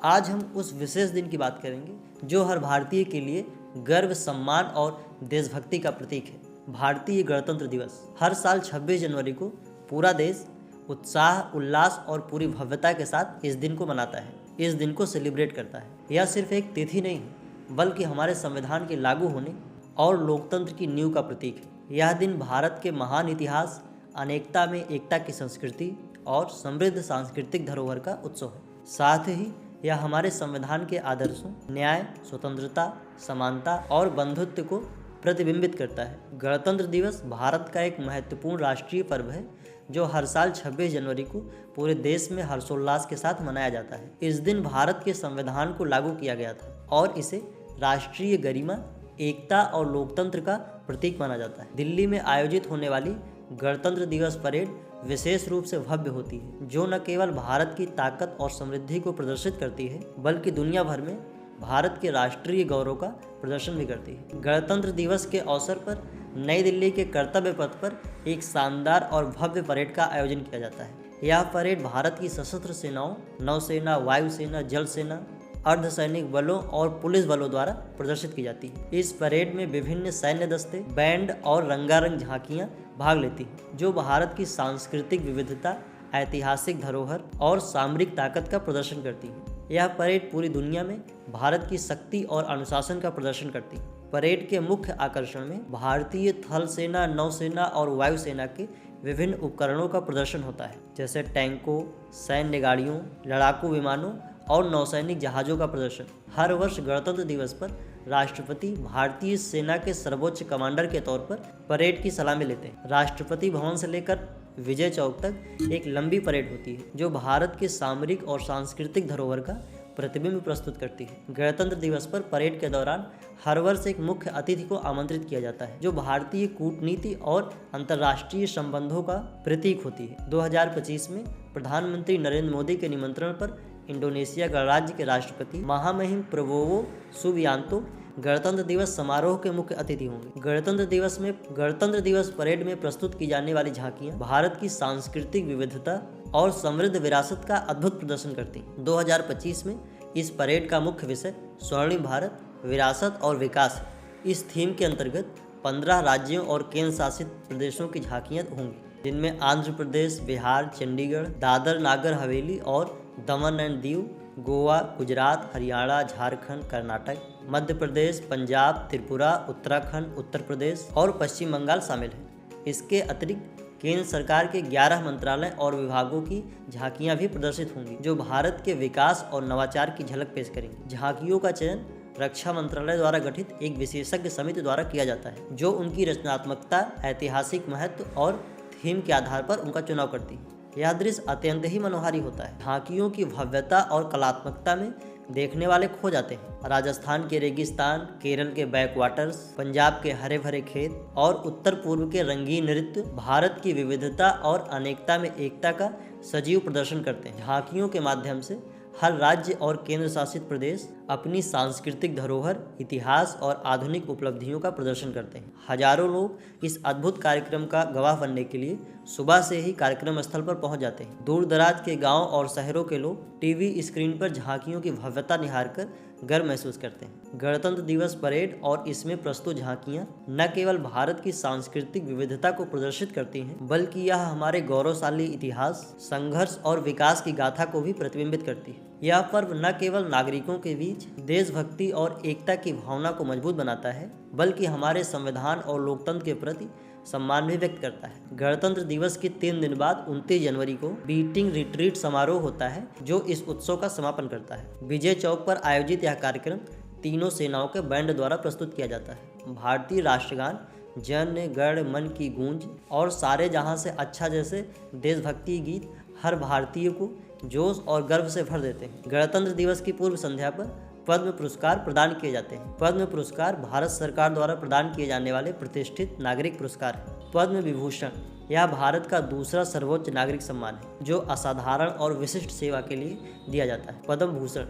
आज हम उस विशेष दिन की बात करेंगे जो हर भारतीय के लिए गर्व, सम्मान और देशभक्ति का प्रतीक है, भारतीय गणतंत्र दिवस। हर साल 26 जनवरी को पूरा देश उत्साह, उल्लास और पूरी भव्यता के साथ इस दिन को मनाता है, इस दिन को सेलिब्रेट करता है। यह सिर्फ एक तिथि नहीं है, बल्कि हमारे संविधान के लागू होने और लोकतंत्र की नींव का प्रतीक है। यह दिन भारत के महान इतिहास, अनेकता में एकता की संस्कृति और समृद्ध सांस्कृतिक धरोहर का उत्सव है। साथ ही यह हमारे संविधान के आदर्शों, न्याय, स्वतंत्रता, समानता और बंधुत्व को प्रतिबिंबित करता है। गणतंत्र दिवस भारत का एक महत्वपूर्ण राष्ट्रीय पर्व है जो हर साल 26 जनवरी को पूरे देश में हर्षोल्लास के साथ मनाया जाता है। इस दिन भारत के संविधान को लागू किया गया था और इसे राष्ट्रीय गरिमा, एकता और लोकतंत्र का प्रतीक माना जाता है। दिल्ली में आयोजित होने वाली गणतंत्र दिवस परेड विशेष रूप से भव्य होती है, जो न केवल भारत की ताकत और समृद्धि को प्रदर्शित करती है, बल्कि दुनिया भर में भारत के राष्ट्रीय गौरव का प्रदर्शन भी करती है। गणतंत्र दिवस के अवसर पर नई दिल्ली के कर्तव्य पथ पर एक शानदार और भव्य परेड का आयोजन किया जाता है। यह परेड भारत की सशस्त्र सेनाओं, नौसेना, वायुसेना, जल सेना, अर्धसैनिक बलों और पुलिस बलों द्वारा प्रदर्शित की जाती है। इस परेड में विभिन्न सैन्य दस्ते, बैंड और रंगारंग झांकियां भाग लेती हैं, जो भारत की सांस्कृतिक विविधता, ऐतिहासिक धरोहर और सामरिक ताकत का प्रदर्शन करती है। यह परेड पूरी दुनिया में भारत की शक्ति और अनुशासन का प्रदर्शन करती है। परेड के मुख्य आकर्षण में भारतीय थल सेना, नौसेना और वायुसेना के विभिन्न उपकरणों का प्रदर्शन होता है, जैसे टैंकों, सैन्य गाड़ियों, लड़ाकू विमानों और नौसैनिक जहाज़ों का प्रदर्शन। हर वर्ष गणतंत्र दिवस पर राष्ट्रपति भारतीय सेना के सर्वोच्च कमांडर के तौर पर परेड की सलामी लेते हैं। राष्ट्रपति भवन से लेकर विजय चौक तक एक लंबी परेड होती है, जो भारत के सामरिक और सांस्कृतिक धरोहर का प्रतिबिंब प्रस्तुत करती है। गणतंत्र दिवस पर परेड के दौरान हर वर्ष एक मुख्य अतिथि को आमंत्रित किया जाता है, जो भारतीय कूटनीति और अंतर्राष्ट्रीय संबंधों का प्रतीक होती है। 2025 में प्रधानमंत्री नरेंद्र मोदी के निमंत्रण पर इंडोनेशिया गणराज्य के राष्ट्रपति महामहिम प्रबोवो सुबियांतो गणतंत्र दिवस समारोह के मुख्य अतिथि होंगे। गणतंत्र दिवस परेड में प्रस्तुत की जाने वाली झांकियां भारत की सांस्कृतिक विविधता और समृद्ध विरासत का अद्भुत प्रदर्शन करती हैं। 2025 में इस परेड का मुख्य विषय स्वर्णिम भारत, विरासत और विकास है। इस थीम के अंतर्गत 15 राज्यों और केंद्र शासित प्रदेशों की झांकियां होंगी, जिनमें आंध्र प्रदेश, बिहार, चंडीगढ़, दादर नागर हवेली और दमन एंड दीव, गोवा, गुजरात, हरियाणा, झारखंड, कर्नाटक, मध्य प्रदेश, पंजाब, त्रिपुरा, उत्तराखंड, उत्तर प्रदेश और पश्चिम बंगाल शामिल हैं। इसके अतिरिक्त केंद्र सरकार के 11 मंत्रालय और विभागों की झांकियां भी प्रदर्शित होंगी, जो भारत के विकास और नवाचार की झलक पेश करेंगी। झांकियों का चयन रक्षा मंत्रालय द्वारा गठित एक विशेषज्ञ समिति द्वारा किया जाता है, जो उनकी रचनात्मकता, ऐतिहासिक महत्व और थीम के आधार पर उनका चुनाव करती है। यह दृश्य अत्यंत ही मनोहारी होता है। झांकियों की भव्यता और कलात्मकता में देखने वाले खो जाते हैं। राजस्थान के रेगिस्तान, केरल के बैकवाटर्स, पंजाब के हरे भरे खेत और उत्तर पूर्व के रंगीन नृत्य भारत की विविधता और अनेकता में एकता का सजीव प्रदर्शन करते हैं। झांकियों के माध्यम से हर राज्य और केंद्र शासित प्रदेश अपनी सांस्कृतिक धरोहर, इतिहास और आधुनिक उपलब्धियों का प्रदर्शन करते हैं। हजारों लोग इस अद्भुत कार्यक्रम का गवाह बनने के लिए सुबह से ही कार्यक्रम स्थल पर पहुंच जाते हैं। दूर दराज के गांव और शहरों के लोग टीवी स्क्रीन पर झांकियों की भव्यता निहारकर गर्व महसूस करते हैं। गणतंत्र दिवस परेड और इसमें प्रस्तुत झांकियां न केवल भारत की सांस्कृतिक विविधता को प्रदर्शित करती हैं, बल्कि यह हमारे गौरवशाली इतिहास, संघर्ष और विकास की गाथा को भी प्रतिबिंबित करती है। यह पर्व न केवल नागरिकों के बीच देशभक्ति और एकता की भावना को मजबूत बनाता है, बल्कि हमारे संविधान और लोकतंत्र के प्रति सम्मान भी व्यक्त करता है। गणतंत्र दिवस के 3 दिन बाद 29 जनवरी को बीटिंग रिट्रीट समारोह होता है, जो इस उत्सव का समापन करता है। विजय चौक पर आयोजित यह कार्यक्रम तीनों सेनाओं के बैंड द्वारा प्रस्तुत किया जाता है। भारतीय राष्ट्रगान, जन गण मन की गूंज और सारे जहां से अच्छा जैसे देशभक्ति गीत हर भारतीय को जोश और गर्व से भर देते हैं। गणतंत्र दिवस की पूर्व संध्या पर पद्म पुरस्कार प्रदान किए जाते हैं। पद्म पुरस्कार भारत सरकार द्वारा प्रदान किए जाने वाले प्रतिष्ठित नागरिक पुरस्कार हैं। पद्म विभूषण यह भारत का दूसरा सर्वोच्च नागरिक सम्मान है, जो असाधारण और विशिष्ट सेवा के लिए दिया जाता है। पद्म भूषण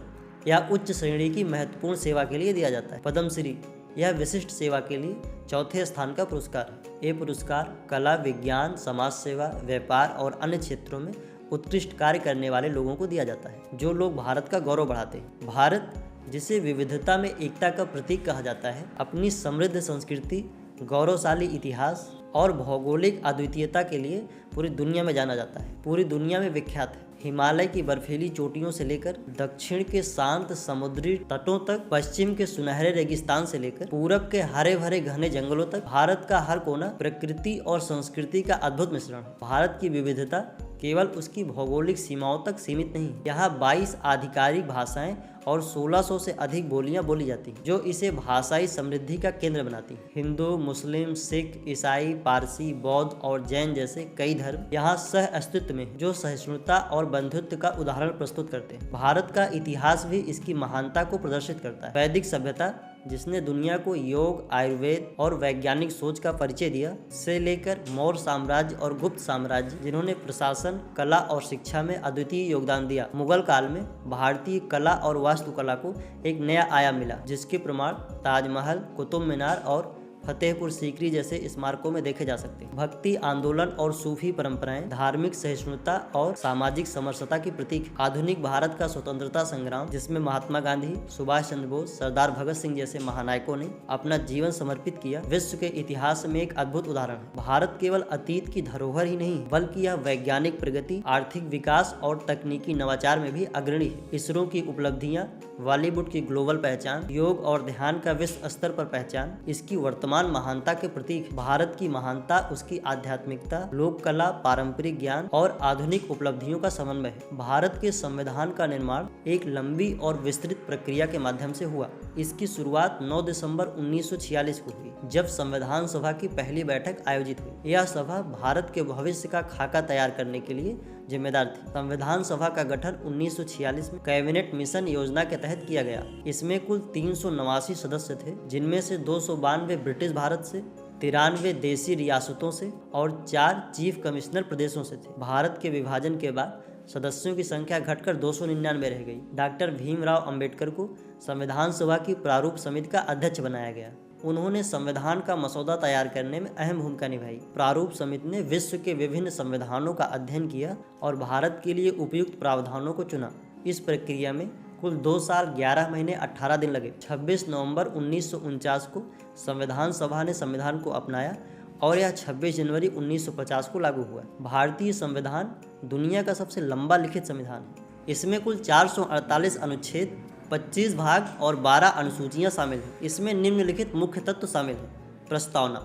यह उच्च श्रेणी की महत्वपूर्ण सेवा के लिए दिया जाता है। पद्मश्री यह विशिष्ट सेवा के लिए चौथे स्थान का पुरस्कार है। ये पुरस्कार कला, विज्ञान, समाज सेवा, व्यापार और अन्य क्षेत्रों में उत्कृष्ट कार्य करने वाले लोगों को दिया जाता है, जो लोग भारत का गौरव बढ़ाते हैं। भारत, जिसे विविधता में एकता का प्रतीक कहा जाता है, अपनी समृद्ध संस्कृति, गौरवशाली इतिहास और भौगोलिक अद्वितीयता के लिए पूरी दुनिया में जाना जाता है, पूरी दुनिया में विख्यात है। हिमालय की बर्फीली चोटियों से लेकर दक्षिण के शांत समुद्री तटों तक, पश्चिम के सुनहरे रेगिस्तान से लेकर पूरब के हरे भरे घने जंगलों तक, भारत का हर कोना प्रकृति और संस्कृति का अद्भुत मिश्रण है। भारत की विविधता केवल उसकी भौगोलिक सीमाओं तक सीमित नहीं। यहाँ 22 आधिकारिक भाषाएं और 1600 से अधिक बोलियां बोली जाती हैं, जो इसे भाषाई समृद्धि का केंद्र बनाती हैं। हिंदू, मुस्लिम, सिख, ईसाई, पारसी, बौद्ध और जैन जैसे कई धर्म यहाँ सह अस्तित्व में, जो सहिष्णुता और बंधुत्व का उदाहरण प्रस्तुत करते हैं। भारत का इतिहास भी इसकी महानता को प्रदर्शित करता है। वैदिक सभ्यता, जिसने दुनिया को योग, आयुर्वेद और वैज्ञानिक सोच का परिचय दिया, से लेकर मौर्य साम्राज्य और गुप्त साम्राज्य, जिन्होंने प्रशासन, कला और शिक्षा में अद्वितीय योगदान दिया। मुगल काल में भारतीय कला और वास्तुकला को एक नया आयाम मिला, जिसके प्रमाण ताजमहल, कुतुब मीनार और फतेहपुर सीकरी जैसे स्मारकों में देखे जा सकते हैं। भक्ति आंदोलन और सूफी परंपराएं धार्मिक सहिष्णुता और सामाजिक समरसता की प्रतीक। आधुनिक भारत का स्वतंत्रता संग्राम, जिसमें महात्मा गांधी, सुभाष चंद्र बोस, सरदार भगत सिंह जैसे महानायकों ने अपना जीवन समर्पित किया, विश्व के इतिहास में एक अद्भुत उदाहरण है। भारत केवल अतीत की धरोहर ही नहीं, बल्कि यह वैज्ञानिक प्रगति, आर्थिक विकास और तकनीकी नवाचार में भी अग्रणी है। इसरो की उपलब्धियां, बॉलीवुड की ग्लोबल पहचान, योग और ध्यान का विश्व स्तर पर पहचान इसकी वर्तमान महानता के प्रतीक। भारत की महानता उसकी आध्यात्मिकता, लोक कला, पारंपरिक ज्ञान और आधुनिक उपलब्धियों का समन्वय है। भारत के संविधान का निर्माण एक लंबी और विस्तृत प्रक्रिया के माध्यम से हुआ। इसकी शुरुआत 9 दिसंबर 1946 को हुई, जब संविधान सभा की पहली बैठक आयोजित हुई। यह सभा भारत के भविष्य का खाका तैयार करने के लिए जिम्मेदार थी। संविधान सभा का गठन 1946 में कैबिनेट मिशन योजना के तहत किया गया। इसमें कुल 389 सदस्य थे, जिनमें से 292 ब्रिटिश भारत से, 93 देशी रियासतों से और 4 चीफ कमिश्नर प्रदेशों से थे। भारत के विभाजन के बाद सदस्यों की संख्या घटकर 299 रह गई। डॉक्टर भीमराव अंबेडकर को संविधान सभा की प्रारूप समिति का अध्यक्ष बनाया गया। उन्होंने संविधान का मसौदा तैयार करने में अहम भूमिका निभाई। प्रारूप समिति ने विश्व के विभिन्न संविधानों का अध्ययन किया और भारत के लिए उपयुक्त प्रावधानों को चुना। इस प्रक्रिया में कुल 2 साल 11 महीने 18 दिन लगे। 26 नवंबर 1949 को संविधान सभा ने संविधान को अपनाया और यह 26 जनवरी 1950 को लागू हुआ। भारतीय संविधान दुनिया का सबसे लंबा लिखित संविधान है। इसमें कुल 448 अनुच्छेद, 25 भाग और 12 अनुसूचियां शामिल हैं। इसमें निम्नलिखित मुख्य तत्व शामिल हैं। प्रस्तावना।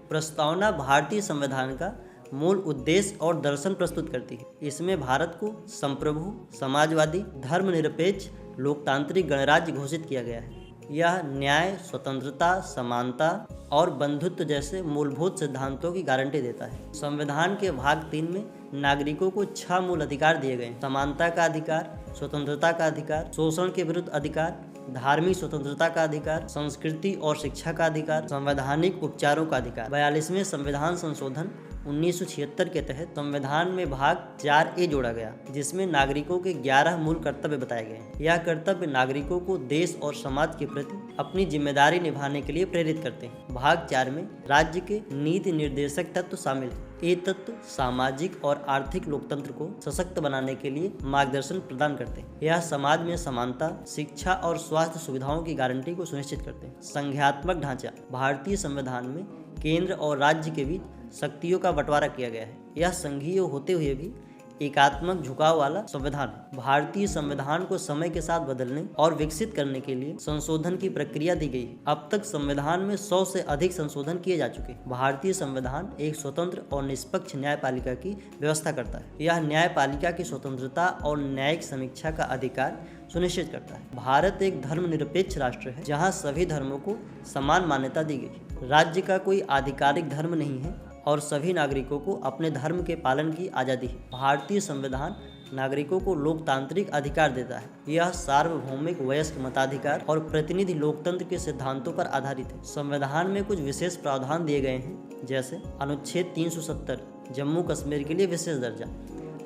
प्रस्तावना भारतीय संविधान का मूल उद्देश्य और दर्शन प्रस्तुत करती है। इसमें भारत को संप्रभु, समाजवादी, धर्मनिरपेक्ष, लोकतांत्रिक गणराज्य घोषित किया गया है। यह न्याय, स्वतंत्रता, समानता और बंधुत्व जैसे मूलभूत सिद्धांतों की गारंटी देता है। संविधान के भाग 3 में नागरिकों को 6 मूल अधिकार दिए गए हैं। समानता का अधिकार, स्वतंत्रता का अधिकार, शोषण के विरुद्ध अधिकार, धार्मिक स्वतंत्रता का अधिकार, संस्कृति और शिक्षा का अधिकार, संवैधानिक उपचारों का अधिकार। 42वें संविधान संशोधन 1976 के तहत संविधान में भाग 4A जोड़ा गया, जिसमें नागरिकों के 11 मूल कर्तव्य बताए गए हैं। यह कर्तव्य नागरिकों को देश और समाज के प्रति अपनी जिम्मेदारी निभाने के लिए प्रेरित करते हैं। भाग 4 में राज्य के नीति निर्देशक तत्व शामिल हैं। ये तत्व सामाजिक और आर्थिक लोकतंत्र को सशक्त बनाने के लिए मार्गदर्शन प्रदान करते हैं। यह समाज में समानता, शिक्षा और स्वास्थ्य सुविधाओं की गारंटी को सुनिश्चित करते हैं। संघात्मक ढांचा। भारतीय संविधान में केंद्र और राज्य के बीच शक्तियों का बंटवारा किया गया है। यह संघीय होते हुए भी एकात्मक झुकाव वाला संविधान है। भारतीय संविधान को समय के साथ बदलने और विकसित करने के लिए संशोधन की प्रक्रिया दी गई है। अब तक संविधान में 100 से अधिक संशोधन किए जा चुके हैं। भारतीय संविधान एक स्वतंत्र और निष्पक्ष न्यायपालिका की व्यवस्था करता है। यह न्यायपालिका की स्वतंत्रता और न्यायिक समीक्षा का अधिकार सुनिश्चित करता है। भारत एक धर्मनिरपेक्ष राष्ट्र है, जहाँ सभी धर्मों को समान मान्यता दी गई है। राज्य का कोई आधिकारिक धर्म नहीं है और सभी नागरिकों को अपने धर्म के पालन की आज़ादी है। भारतीय संविधान नागरिकों को लोकतांत्रिक अधिकार देता है। यह सार्वभौमिक वयस्क मताधिकार और प्रतिनिधि लोकतंत्र के सिद्धांतों पर आधारित है। संविधान में कुछ विशेष प्रावधान दिए गए हैं, जैसे अनुच्छेद 370 जम्मू कश्मीर के लिए विशेष दर्जा,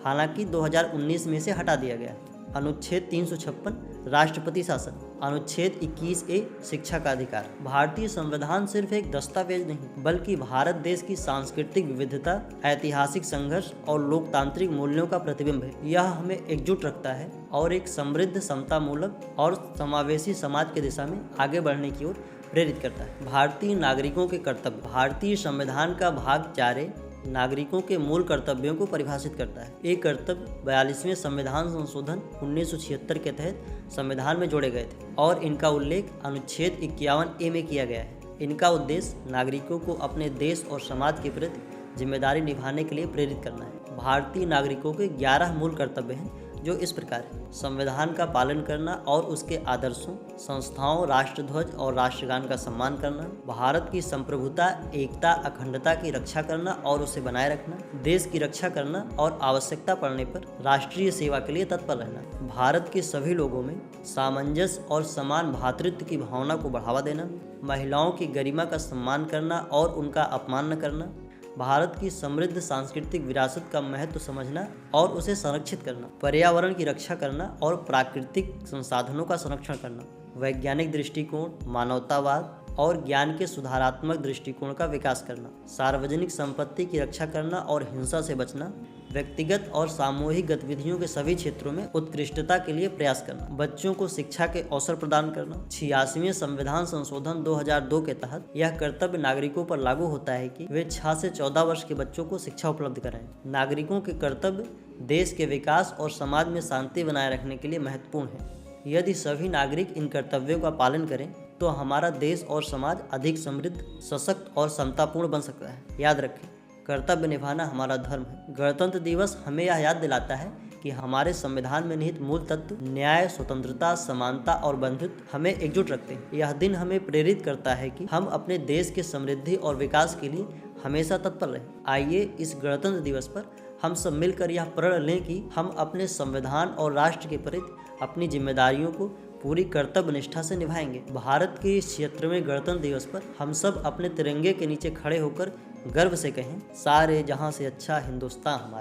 हालांकि 2019 में से हटा दिया गया। अनुच्छेद 356 राष्ट्रपति शासन, अनुच्छेद 21A शिक्षा का अधिकार। भारतीय संविधान सिर्फ एक दस्तावेज नहीं बल्कि भारत देश की सांस्कृतिक विविधता, ऐतिहासिक संघर्ष और लोकतांत्रिक मूल्यों का प्रतिबिंब है। यह हमें एकजुट रखता है और एक समृद्ध, समतामूलक और समावेशी समाज की दिशा में आगे बढ़ने की ओर प्रेरित करता है। भारतीय नागरिकों के कर्तव्य। भारतीय संविधान का भाग 4 नागरिकों के मूल कर्तव्यों को परिभाषित करता है। ये कर्तव्य 42वें संविधान संशोधन 1976 के तहत संविधान में जोड़े गए थे और इनका उल्लेख अनुच्छेद 51A में किया गया है। इनका उद्देश्य नागरिकों को अपने देश और समाज के प्रति जिम्मेदारी निभाने के लिए प्रेरित करना है। भारतीय नागरिकों के 11 मूल कर्तव्य हैं जो इस प्रकार है: संविधान का पालन करना और उसके आदर्शों, संस्थाओं, राष्ट्रध्वज और राष्ट्रगान का सम्मान करना, भारत की संप्रभुता, एकता, अखंडता की रक्षा करना और उसे बनाए रखना, देश की रक्षा करना और आवश्यकता पड़ने पर राष्ट्रीय सेवा के लिए तत्पर रहना, भारत के सभी लोगों में सामंजस्य और समान भ्रातृत्व की भावना को बढ़ावा देना, महिलाओं की गरिमा का सम्मान करना और उनका अपमान न करना, भारत की समृद्ध सांस्कृतिक विरासत का महत्व समझना और उसे संरक्षित करना, पर्यावरण की रक्षा करना और प्राकृतिक संसाधनों का संरक्षण करना, वैज्ञानिक दृष्टिकोण, मानवतावाद और ज्ञान के सुधारात्मक दृष्टिकोण का विकास करना, सार्वजनिक संपत्ति की रक्षा करना और हिंसा से बचना, व्यक्तिगत और सामूहिक गतिविधियों के सभी क्षेत्रों में उत्कृष्टता के लिए प्रयास करना, बच्चों को शिक्षा के अवसर प्रदान करना। 86वें संविधान संशोधन 2002 के तहत यह कर्तव्य नागरिकों पर लागू होता है कि वे 6 से 14 वर्ष के बच्चों को शिक्षा उपलब्ध कराएं। नागरिकों के कर्तव्य देश के विकास और समाज में शांति बनाए रखने के लिए महत्वपूर्ण है। यदि सभी नागरिक इन कर्तव्यों का पालन करें तो हमारा देश और समाज अधिक समृद्ध, सशक्त और समतापूर्ण बन सकता है। याद रखें, कर्तव्य निभाना हमारा धर्म है। गणतंत्र दिवस हमें यह याद दिलाता है कि हमारे संविधान में निहित मूल तत्व न्याय, स्वतंत्रता, समानता और बंधुत्व हमें एकजुट रखते हैं। यह दिन हमें प्रेरित करता है कि हम अपने देश के समृद्धि और विकास के लिए हमेशा तत्पर रहें। आइए इस गणतंत्र दिवस पर हम सब मिलकर यह प्रण लें कि हम अपने संविधान और राष्ट्र के प्रति अपनी जिम्मेदारियों को पूरी कर्तव्य निष्ठा से निभाएंगे। भारत के इस 76वें गणतंत्र दिवस पर हम सब अपने तिरंगे के नीचे खड़े होकर गर्व से कहें, सारे जहां से अच्छा हिंदुस्तान हमारा।